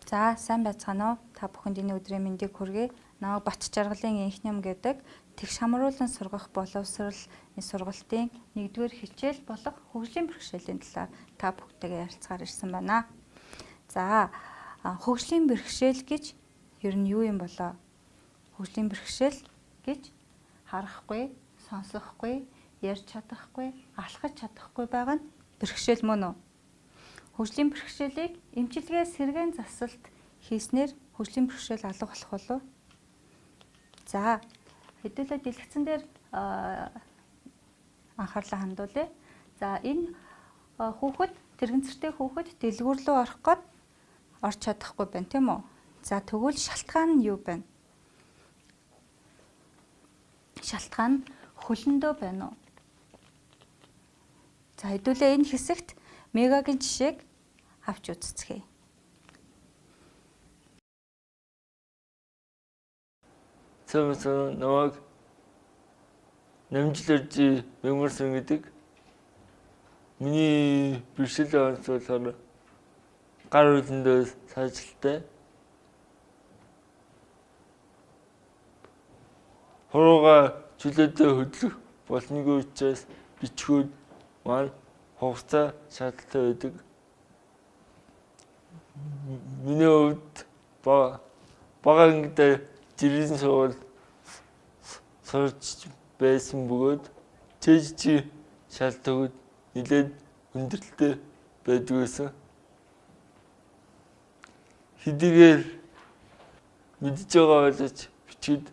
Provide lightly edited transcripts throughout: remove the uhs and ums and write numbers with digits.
За сайн байцгаана уу? Та бүхэнд энэ өдрийн мэндийг хүргэе. Намайг Бат Жаргалын энх нэм гэдэг тэгш хамруулан сургах боловсрал сургалтын 1-р хичээл болох хөгжлийн бэрхшээлийн талаар та бүхтэйгээ ярилцахаар ирсэн байна. За хөгжлийн бэрхшээл гэж ер нь юу юм болоо? Хөгжлийн бэрхшээл гэж харахгүй, сонсохгүй, ярьж чадахгүй, алхаж чадахгүй байгаа нь бэрхшээл мөн үү? Хөгжлийн бэрхшээлийг эмчилгээ сэргээн засалт хийснээр хөгжлийн бэрхшээл алга болох болов. За хэдүүлээ дэлгэцэн дээр анхаарлаа хандуулъя. За энэ хүүхэд тэрэгцэртэй хүүхэд дэлгүүр рүү орох гээд орч чадахгүй байна тийм үү? За тэгвэл шалтгаан нь юу байна? Шалтгаан нь хөлөндөө байна уу? За хэдүүлээ энэ хэсэгт мегагийн жишээг авч үзцгээе. Цэвэн намайг намжлэржи мэмэрсэн гэдэг. Миний бэрхшээл онцлохоор гар үлэндээ саажилттай. Хурууга чөлөөтэй хөдлөх болныг учраас бичгүүд маань хугацаа шаардлагатай байдаг. Миний хувьд бага ангидаа жирийн сургууль сурч байсан бөгөөд чэжчи шалтгаанууд нэлээд хүндрэлтэй байдаг байсан. Хэдийгээр мэдж байгаа боловч бичид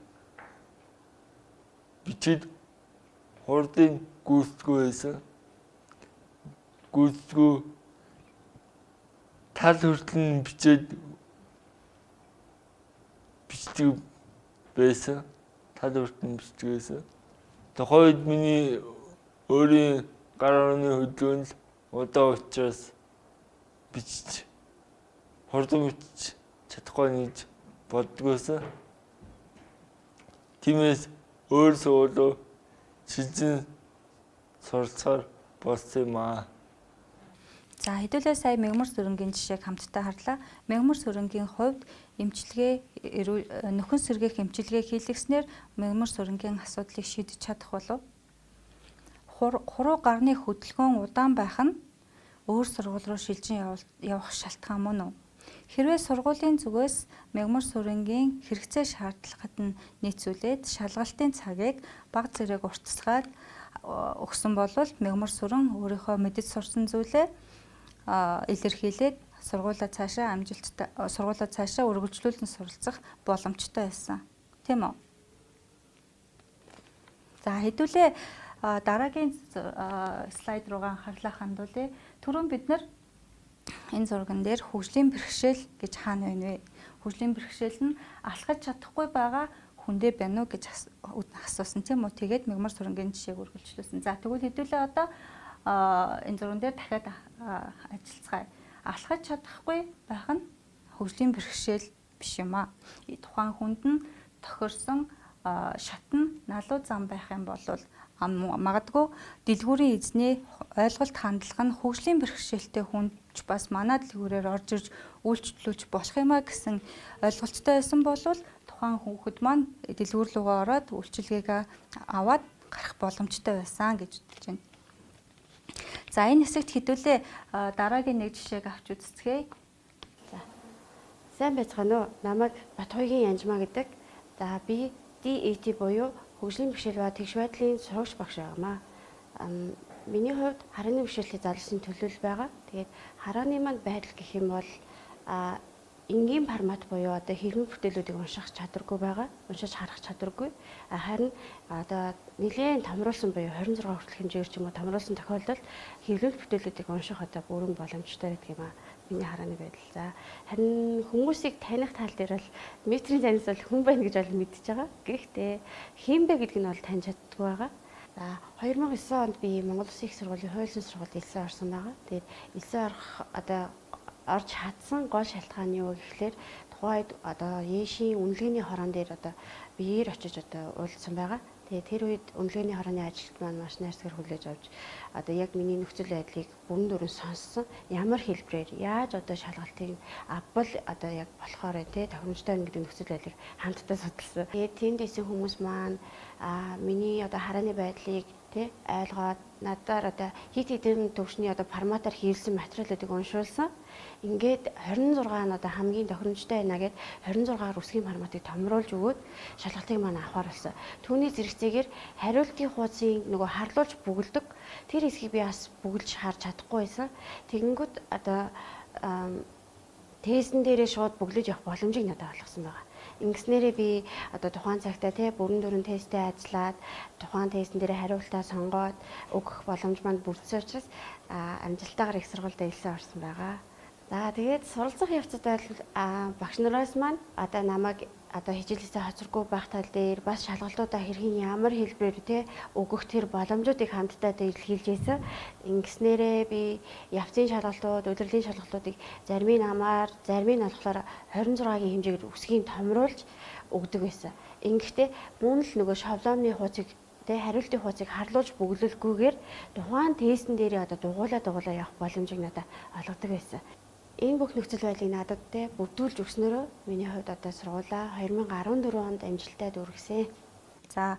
хурдын гүйцэтгэв байсан. Гүйцэтгэв тал хүртэл бичдэг байсан. Тал хүртэл бичдэг байсан. Тухайд миний өөрийн гар орны хөдөлгөөн л удаа учраас бичиж хурдан бичиж чадахгүй гэж боддог байсан. Тиймээс өөр сургуулиуд шилжин суралцахаар болсон юм аа. За хэдүүлээ сая мегмар сүрэнгийн жишээг хамтдаа харлаа. Мегмар сүрэнгийн хувьд нөхөн сэргээх эмчилгээ хийлгэснээр мегмар сүрэнгийн асуудлыг шийдэж чадах болов. Хуруу гарны хөдөлгөөн удаан байх нь өөр сургууль руу шилжин явах шалтгаан мөн үү? Хэрвээ сургуулийн зүгээс мегмар сүрэнгийн хэрэгцээ шаардлагад нь нийцүүлээд шалгалтын цагийг бага зэрэг уртасгаад өгсөн бол мегмар сүрэн өөрийнхөө мэдэж сурсан зүйлээ илэрхийлээд сургуулаа цаашаа үргэлжлүүлэн суралцах боломжтой байсан. Тийм үү? За хэдүүлээ дараагийн слайд руугаа анхаарлаа хандуулъя. Түрүүн бид нар энэ зурган дээр хөгжлийн бэрхшээл гэж хаана байна вэ? Хөгжлийн бэрхшээл нь алхаж чадахгүй байгаа хүндээ байна уу гэж асуусан тийм үү? Тэгээд мегмар сүрэнгийн жишээг үргэлжлүүлсэн. За тэгвэл хэдүүлээ одоо энэ зурган дээр дахиад ажиллацгаая. Алхаж чадахгүй байх нь хөгжлийн бэрхшээл биш юм аа. Тухайн хүнд нь тохирсон шатн налуу зам байх юм бол магадгүй дэлгүүрийн эзний ойлголт хандлага нь хөгжлийн бэрхшээлтэй хүнд бас манай дэлгүүрээр орж ирж үйлчлүүлж болох юм а гэсэн ойлголттой байсан бол тухайн хүүхэд маань дэлгүүр рүүгээ ороод үйлчилгээгээ аваад гарах боломжтой байсан гэж үзэж байна. За энэ хэсэгт хэдүүлээ дараагийн нэг жишээг авч үзцгээе. За. Сайн байцгаана уу? Намайг Батхойгийн Янжмаа гэдэг. За би DET буюу хөгжлийн бэрхшээл ба тэгш байдлын сурагч багш байгаамаа. Миний хувьд харааны бэрхшээлтэй зарласан төлөөлөл байгаа. Тэгээд харааны манд байдал гэх юм бол энгийн формат буюу одоо хэлний бүтээлүүдийг унших чадваргүй байгаа. Уншиж харах чадваргүй. Харин одоо нэлээд томруулсан буюу 26 хүртэлх хэмжээгээр ч юм уу томруулсан тохиолдолд хэвлэл бүтээлүүдийг унших одоо бүрэн боломжтой байдаг юм аа. Миний харааны байдал. За харин хүмүүсийг таних тал дээр бол метрийн танаас бол хүн байна гэж бол мэдчихэж байгаа. Гэхдээ хэн бэ гэдг нь бол таньж чаддгүй байгаа. За 2009 онд би Монгол Улсын их сургуулийн хууль зүйн сургуульд элсэн орсон байгаа. Тэгээд элсэн орох одоо орж чадсан гол шалтгаан нь юу гэхлээр тухайд одоо Ешийн үнэлгээний хорон дээр одоо биеэр очиж одоо уулзсан байгаа. Тэгээ тэр үед үнэлгээний хорооны ажилт маань маш найрсагэр хүлээж авч одоо яг миний нөхцөл байдлыг бүрэн дүүрэн сонссон. Ямар хэлбэрээр яаж одоо шалгалтыг авбал одоо яг болохоор тий тохиромжтой гэдэг нөхцөл байдлыг хамтдаа судалсан. Тэгээ тэнд исэн хүмүүс маань миний одоо харааны байдлыг тий ойлгоод надаар одоо хит хитэн төвшний одоо форматаар хийлсэн материалуудыг уншуулсан. Ингээд 26 нь одоо хамгийн тохиромжтой байна гэд 26-аар үсгийн форматыг томруулж өгөөд шалгалтыг маань авахар болсон. Түүний зэрэгцээгээр хариултын хуудсыг нөгөө харлуулж бүгэлдэг. Тэр хэсгийг би бас бүгэлж харж чадахгүй байсан. Тэгэнгүүт одоо тестэн дээрээ шууд бүглэж явах боломжийг надад олгосон байгаа. Ингэснээрээ би одоо тухайн цагтаа тий бүрэн дүүрэн тесттэй ажиллаад тухайн тестэн дээр хариултаа сонгоод өгөх боломж манд бүрдсэн учраас амжилттайгаар их сургуульд илсэн орсон байгаа. За тэгээд суралцах явцад бол багш нараас маань одоо намайг одоо хичээлээсээ хоцоргүй байх тал дээр бас шалгалтуудаа хэрхэн ямар хэлбэрээр те өгөх тэр боломжуудыг хамтдаа илэрхийлж ийсэн. Ингэснээрээ би явцын шалгалтууд, удирдлагын шалгалтуудыг зарим нь амаар, зарим нь болохоор 26-гийн хэмжээгээр үсгийн томруулж өгдөг байсан. Ингэхдээ мөн л нөгөө шаблоны хуудсыг тэ хариултын хуудсыг харлуулж бүглэлгүйгээр тухайн тестэн дээр одоо дугуулаа явах боломжийг надад олгодог байсан. Энэ бүх нөхцөл байдлыг надад те бүрдүүлж өгснөөрөө миний хувьд одоо сургуулаа 2014 онд амжилттай дүүргэсэн. За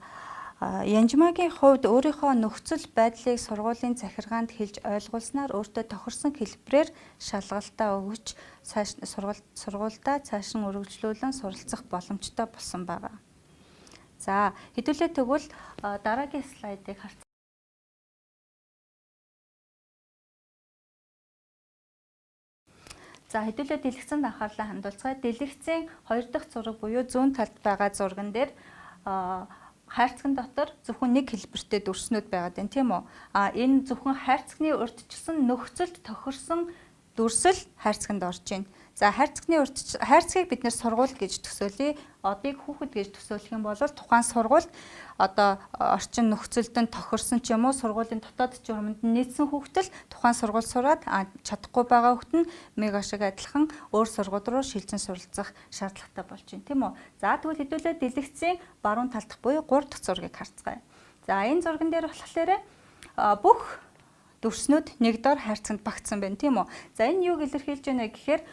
Янжмаагийн хувьд өөрийнхөө нөхцөл байдлыг сургуулийн захиргаанд хэлж ойлгуулснаар өөртөө тохирсон хэлбэрээр шалгалтаа өгч сургуульдаа цааш нь үргэлжлүүлэн суралцах боломжтой болсон байгаа. За хэдүүлээ тэгвэл дараагийн слайдыг харцгаая. За хэдүүлээ дэлгэцэнд анхаарлаа хандуулцгаая. Дэлгэцийн 2 дахь зураг буюу зүүн талд байгаа зурган дээр хайрцагын дотор зөвхөн нэг хэлбэртэй дүрснүүд байгаад байна, тийм үү? Энэ зөвхөн хайрцагны урьдчилсан нөхцөлд тохирсон дүрсэл хайрцаганд орж байна. За хайрцгийг бид нэр сургууль гэж төсөөлье. Одыг хүүхэд гэж төсөөлөх юм бол тухайн сургуульд одоо орчин нөхцөлд нь тохирсон ч юм уу сургуулийн дотоод журманд нийцсэн хүүхдэл тухайн сургууль сураад чадахгүй байгаа хүүхэд нь мега шиг адилхан өөр сургууль руу шилжин суралцах шаардлагатай болж байна, тийм үү? За тэгвэл хэдүүлээ дэлгэцийн баруун талдах буюу 3 дахь зургийг харцгаая. За энэ зурган дээр болохоор бүх дүрснүүд нэг дор хайрцагт багтсан байна, тийм үү? За энэ юуг илэрхийлж байна гэхээр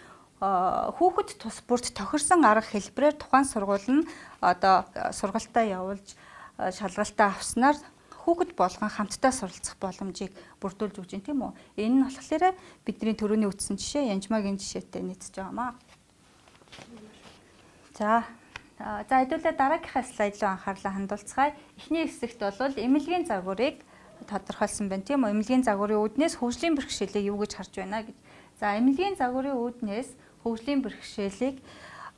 хүүхэд тус бүрт тохирсон арга хэлбэрээр тухайн сургууль нь одоо сургалтаа явуулж шалгалтаа авснаар хүүхэд болгон хамтдаа суралцах боломжийг бүрдүүлж өгч байна, тийм үү? Энэ нь болохоор бидний төрөний үтсэн жишээ Янжмаагийн жишээтэй нийцэж байгаамаа. За хэдүүлээ дараагийнхаа слайд руу анхаарлаа хандуулцгаая. Эхний хэсэгт бол эмнэлгийн загварыг тодорхойлсон байна, тийм үү? Эмнэлгийн загварын үүднээс хөгжлийн бэрхшээлийг юу гэж харж байна гэж. За эмнэлгийн загварын үүднээс хөгжлийн бэрхшээлийг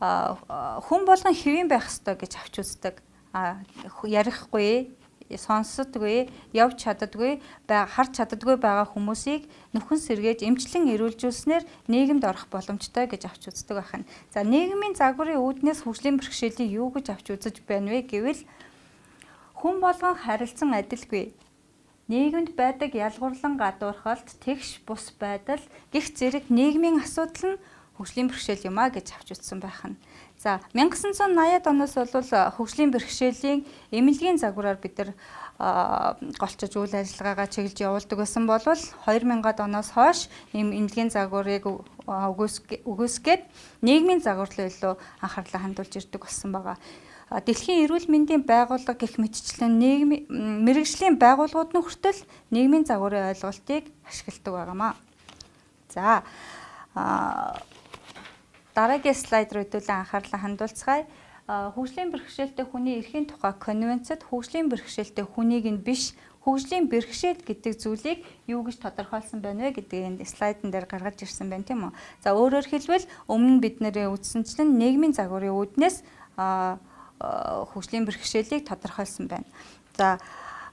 хүн болгон хэвэн байх ёстой гэж авч үздэг. Ярихгүй, сонсдоггүй, явж чаддаггүй, харж чаддаггүй байгаа хүмүүсийг нөхөн сэргээж эмчлэн эрүүлжүүлснээр нийгэмд орох боломжтой гэж авч үздэг байна. За нийгмийн загварын үүднээс хөгжлийн бэрхшээлийг юу гэж авч үзэж байна вэ гэвэл хүн болгон харилцан адилгүй. Нийгэмд байдаг ялгуурлан гадуурхалт, тэгш бус байдал, гих зэрэг нийгмийн асуудал нь хөгжлийн бэрхшээл юм а гэж авч үзсэн байх нь. За 1980-ад оноос бол хөгжлийн бэрхшээлийн эмнэлгийн загвараар бид нар голчиж үйл ажиллагаагаа чиглэж явуулдаг байсан бол 2000-ад оноос хойш эмнэлгийн загварыг өгөөсгээд нийгмийн загвар руу илүү анхаарлаа хандуулж ирдэг болсон байгаа. Дэлхийн эрүүл мэндийн байгууллага гэх мэтчлэн мэрэгжлийн байгууллагууд нь хүртэл нийгмийн загварын ойлголтыг ашигладаг байгаамаа. За дараагийн слайд руу хэдүүлээ анхаарлаа хандуулцгаая. Хөгжлийн бэрхшээлтэй хүний эрхийн тухай конвенцэд хөгжлийн бэрхшээлтэй хүнийг нь биш хөгжлийн бэрхшээл гэдэг зүйлийг юу гэж тодорхойлсон байна вэ гэдгийг энэ слайдн дээр гаргаж ирсэн байна, тийм үү? За өөрөөр хэлбэл өмнө бид нэрээ үзсэнчлэн нийгмийн загварын үүднээс хөгжлийн бэрхшээлийг тодорхойлсон байна. За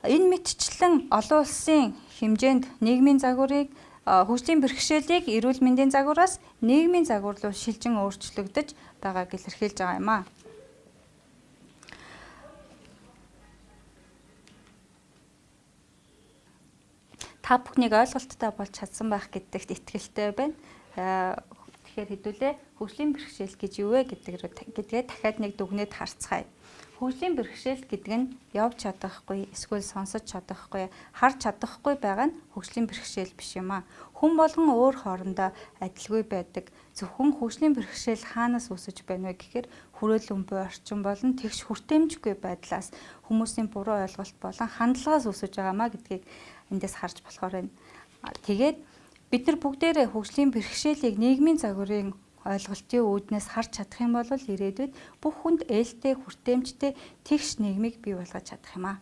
энэ мэтчлэн олон улсын хэмжээнд нийгмийн загварыг хөгжлийн бэрхшээлийг эрүүл мэндийн загвараас нийгмийн загвар руу шилжин өөрчлөгдөж байгааг илэрхийлж байгаа юм а. Та бүхнийг ойлголттой болж чадсан байх гэдэгт итгэлтэй байна. Тэгэхээр хэдүүлээ хөгжлийн бэрхшээл гэж юу вэ гэдгээ дахиад нэг дүгнээд харцгаая. Хөгжлийн бэрхшээл гэдэг нь явж чадахгүй, эсвэл сонсож чадахгүй, харж чадахгүй байгаа нь хөгжлийн бэрхшээл биш юм аа. Хүн болгон өөр хоорондоо адилгүй байдаг. Зөвхөн хөгжлийн бэрхшээл хаанаас үүсэж байна вэ гэхээр хүрээлэн буй орчин болон тэгш хүртээмжгүй байдлаас хүмүүсийн буруу ойлголт болон хандлагаас үүсэж байгаамаа гэдгийг эндээс харж болохоор байна. Тэгээд бид нар бүгдээрээ хөгжлийн бэрхшээлийг нийгмийн загварын ойлголтын үүднээс харж чадах юм бол ирээдүйд бүх хүнд ээлтэй, хүртээмжтэй тэгш нийгмийг бий болгож чадах юм аа.